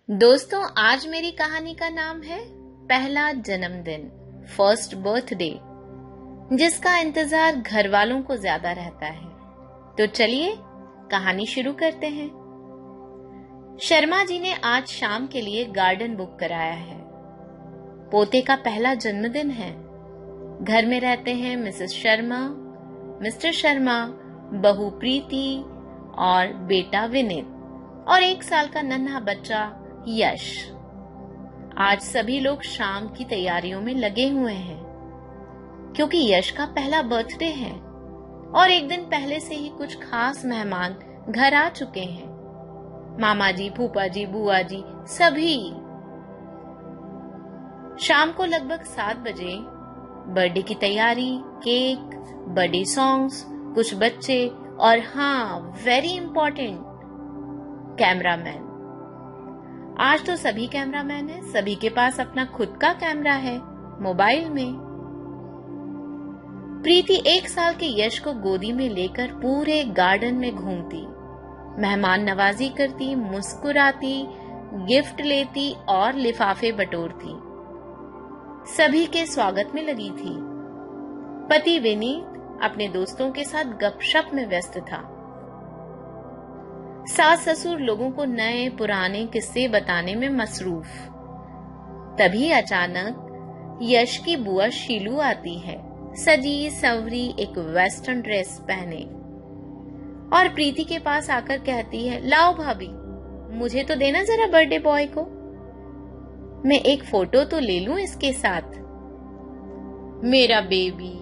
दोस्तों, आज मेरी कहानी का नाम है पहला जन्मदिन, फर्स्ट बर्थडे, जिसका इंतजार घर वालों को ज्यादा रहता है। तो चलिए कहानी शुरू करते हैं। शर्मा जी ने आज शाम के लिए गार्डन बुक कराया है। पोते का पहला जन्मदिन है। घर में रहते हैं मिसेस शर्मा, मिस्टर शर्मा, बहू प्रीति और बेटा विनीत और 1 साल का नन्हा बच्चा यश। आज सभी लोग शाम की तैयारियों में लगे हुए हैं क्योंकि यश का पहला बर्थडे है और 1 दिन पहले से ही कुछ खास मेहमान घर आ चुके हैं। मामा जी, फूफा जी, बुआ जी, सभी। शाम को लगभग 7 बजे बर्थडे की तैयारी, केक, बर्थडे सॉन्ग्स, कुछ बच्चे और हाँ, वेरी इंपॉर्टेंट, कैमरामैन। आज तो सभी कैमरामैन हैं, सभी के पास अपना खुद का कैमरा है मोबाइल में। प्रीति 1 साल के यश को गोदी में लेकर पूरे गार्डन में घूमती, मेहमान नवाजी करती, मुस्कुराती, गिफ्ट लेती और लिफाफे बटोरती। सभी के स्वागत में लगी थी। पति विनीत अपने दोस्तों के साथ गपशप में व्यस्त था। सास ससुर लोगों को नए पुराने किस्से बताने में मसरूफ। तभी अचानक यश की बुआ शीलू आती है, सजी संवरी एक वेस्टर्न ड्रेस पहने, और प्रीति के पास आकर कहती है, लाओ भाभी, मुझे तो देना जरा बर्थडे बॉय को, मैं एक फोटो तो ले लूं इसके साथ, मेरा बेबी।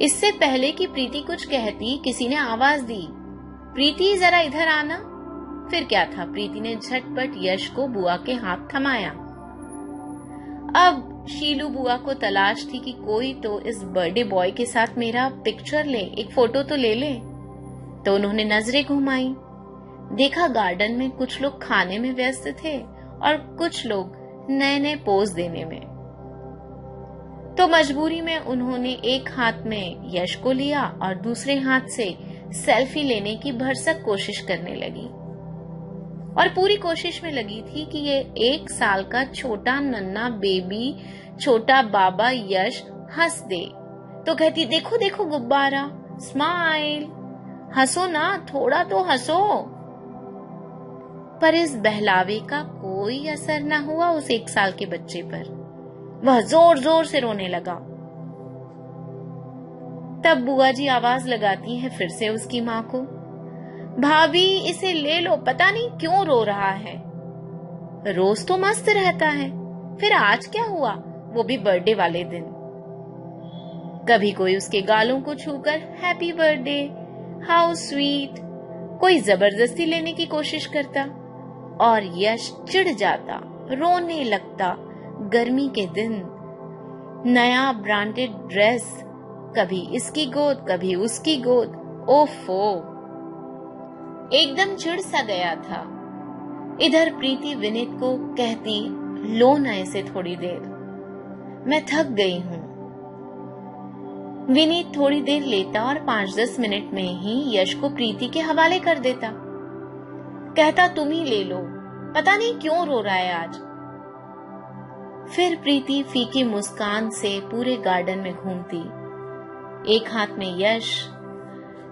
इससे पहले कि प्रीति कुछ कहती, किसी ने आवाज दी, प्रीति जरा इधर आना। फिर क्या था, प्रीति ने झटपट यश को बुआ के हाथ थमाया। अब शीलू बुआ को तलाश थी कि कोई तो इस बर्थडे बॉय के साथ मेरा पिक्चर ले, एक फोटो तो ले ले। तो उन्होंने नजरें घुमाई, देखा गार्डन में कुछ लोग खाने में व्यस्त थे और कुछ लोग नए नए पोज देने में। तो मजबूरी में उन्होंने एक हाथ में यश को लिया और दूसरे हाथ से सेल्फी लेने की भरसक कोशिश करने लगी और पूरी कोशिश में लगी थी कि ये 1 साल का छोटा नन्हा बेबी, छोटा बाबा यश हंस दे। तो कहती, देखो देखो गुब्बारा, स्माइल, हंसो ना, थोड़ा तो हंसो। पर इस बहलावे का कोई असर ना हुआ उस 1 साल के बच्चे पर। वह जोर जोर से रोने लगा। तब बुआ जी आवाज लगाती हैं फिर से उसकी माँ को, भाभी इसे ले लो, पता नहीं क्यों रो रहा है, रोज तो मस्त रहता है, फिर आज क्या हुआ, वो भी बर्थडे वाले दिन। कभी कोई उसके गालों को छूकर हैप्पी बर्थडे, हाउ स्वीट, कोई जबरदस्ती लेने की कोशिश करता और यश चिढ़ जाता, रोने लगता। गर्मी के दिन, नया ब्रांडेड ड्रेस, कभी इसकी गोद कभी उसकी गोद, ओफो, एकदम चिढ़ सा गया था। इधर प्रीति विनीत को कहती, लो न इसे थोड़ी देर, मैं थक गई हूं। विनीत थोड़ी देर लेता और 5-10 मिनट में ही यश को प्रीति के हवाले कर देता, कहता, तुम ही ले लो, पता नहीं क्यों रो रहा है आज। फिर प्रीति फीकी मुस्कान से पूरे गार्डन में घूमती, एक हाथ में यश,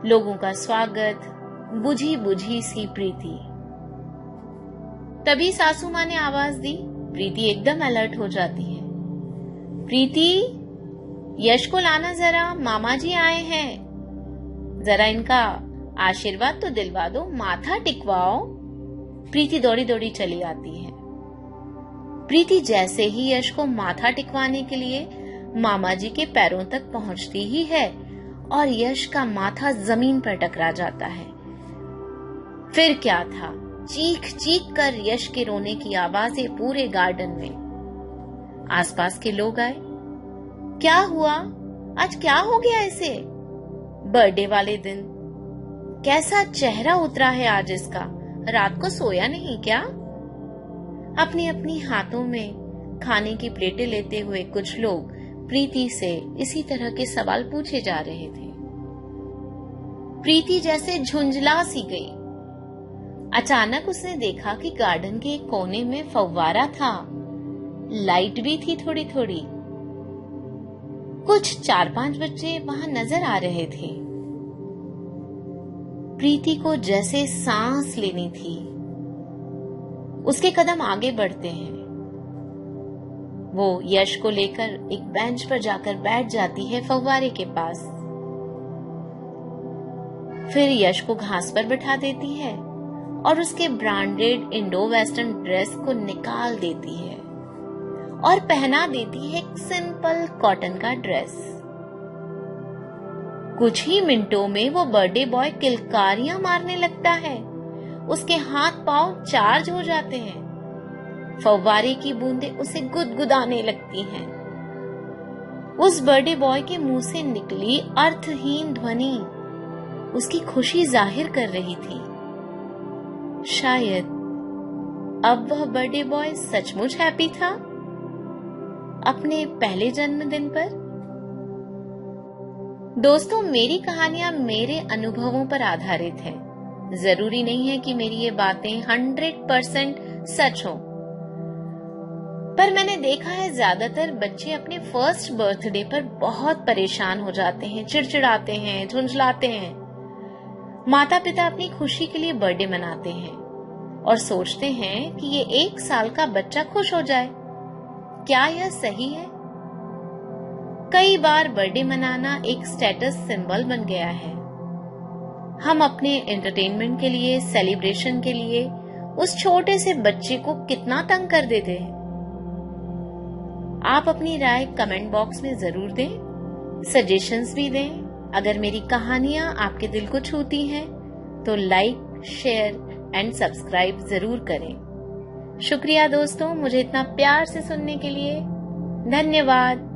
लोगों का स्वागत, बुझी बुझी सी प्रीति। तभी सासू माँ ने आवाज दी। प्रीति एकदम अलर्ट हो जाती है, प्रीति यश को लाना जरा, मामा जी आए हैं, जरा इनका आशीर्वाद तो दिलवा दो, माथा टिकवाओ। प्रीति दौड़ी दौड़ी चली आती है। प्रीति जैसे ही यश को माथा टिकवाने के लिए मामा जी के पैरों तक पहुंचती ही है और यश का माथा जमीन पर टकरा जाता है। फिर क्या था, चीख चीख कर यश के रोने की आवाजें पूरे गार्डन में। आसपास के लोग आए, क्या हुआ, आज क्या हो गया इसे, बर्थडे वाले दिन कैसा चेहरा उतरा है आज इसका, रात को सोया नहीं क्या। अपनी अपनी हाथों में खाने की प्लेटें लेते हुए कुछ लोग प्रीति से इसी तरह के सवाल पूछे जा रहे थे। प्रीति जैसे झुंझला सी गई। अचानक उसने देखा कि गार्डन के एक कोने में फव्वारा था, लाइट भी थी थोड़ी थोड़ी। कुछ 4-5 बच्चे वहां नजर आ रहे थे। प्रीति को जैसे सांस लेनी थी। उसके कदम आगे बढ़ते हैं। वो यश को लेकर एक बेंच पर जाकर बैठ जाती है फव्वारे के पास। फिर यश को घास पर बिठा देती है और उसके ब्रांडेड इंडो वेस्टर्न ड्रेस को निकाल देती है और पहना देती है एक सिंपल कॉटन का ड्रेस। कुछ ही मिनटों में वो बर्थडे बॉय किलकारियां मारने लगता है। उसके हाथ पांव चार्ज हो जाते हैं। फव्वारे की बूंदें उसे गुदगुदाने लगती हैं। उस बर्थडे बॉय के मुंह से निकली अर्थहीन ध्वनि उसकी खुशी जाहिर कर रही थी। शायद अब वह बर्थडे बॉय सचमुच हैप्पी था अपने पहले जन्मदिन पर। दोस्तों, मेरी कहानियां मेरे अनुभवों पर आधारित है। जरूरी नहीं है कि मेरी ये बातें 100% सच हों, पर मैंने देखा है ज्यादातर बच्चे अपने फर्स्ट बर्थडे पर बहुत परेशान हो जाते हैं, चिड़चिड़ाते हैं, झुंझलाते हैं। माता पिता अपनी खुशी के लिए बर्थडे मनाते हैं और सोचते हैं कि ये 1 साल का बच्चा खुश हो जाए। क्या यह सही है? कई बार बर्थडे मनाना एक स्टेटस सिंबल बन गया है। हम अपने एंटरटेनमेंट के लिए, सेलिब्रेशन के लिए उस छोटे से बच्चे को कितना तंग कर देते हैं। आप अपनी राय कमेंट बॉक्स में जरूर दें, सजेशंस भी दें। अगर मेरी कहानियां आपके दिल को छूती हैं तो लाइक, शेयर एंड सब्सक्राइब जरूर करें। शुक्रिया दोस्तों, मुझे इतना प्यार से सुनने के लिए। धन्यवाद।